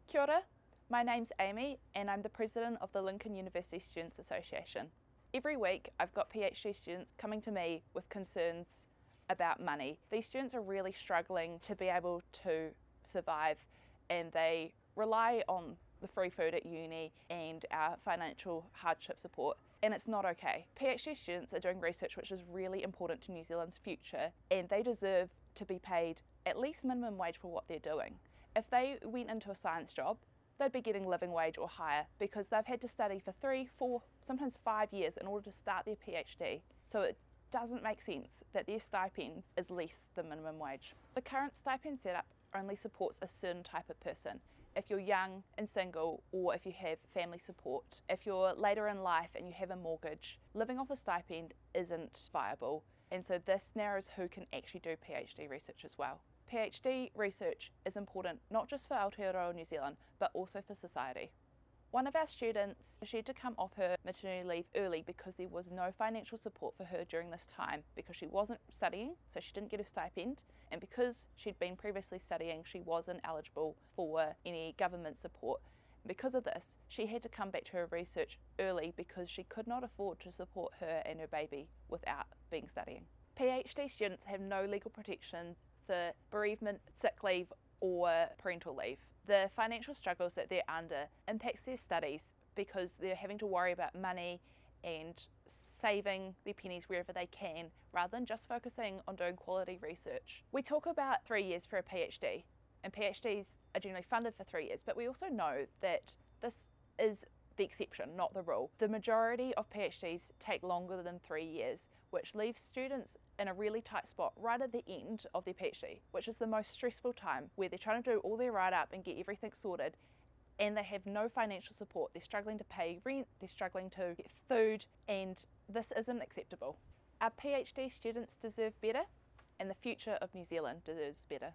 Kia ora, my name's Amy and I'm the President of the Lincoln University Students Association. Every week I've got PhD students coming to me with concerns about money. These students are really struggling to be able to survive and they rely on the free food at uni and our financial hardship support, and it's not okay. PhD students are doing research which is really important to New Zealand's future and they deserve to be paid at least minimum wage for what they're doing. If they went into a science job, they'd be getting living wage or higher because they've had to study for 3, 4, sometimes 5 years in order to start their PhD. So it doesn't make sense that their stipend is less than minimum wage. The current stipend setup only supports a certain type of person. If you're young and single, or if you have family support, if you're later in life and you have a mortgage, living off a stipend isn't viable. And so this narrows who can actually do PhD research as well. PhD research is important not just for Aotearoa New Zealand, but also for society. One of our students, she had to come off her maternity leave early because there was no financial support for her during this time because she wasn't studying, so she didn't get a stipend, and because she'd been previously studying, she wasn't eligible for any government support. Because of this, she had to come back to her research early because she could not afford to support her and her baby without being studying. PhD students have no legal protections for bereavement, sick leave or parental leave. The financial struggles that they're under impacts their studies because they're having to worry about money and saving their pennies wherever they can rather than just focusing on doing quality research. We talk about 3 years for a PhD, and PhDs are generally funded for 3 years, but we also know that this is the exception, not the rule. The majority of PhDs take longer than 3 years, which leaves students in a really tight spot right at the end of their PhD, which is the most stressful time where they're trying to do all their write-up and get everything sorted and they have no financial support. They're struggling to pay rent, they're struggling to get food, and this isn't acceptable. Our PhD students deserve better and the future of New Zealand deserves better.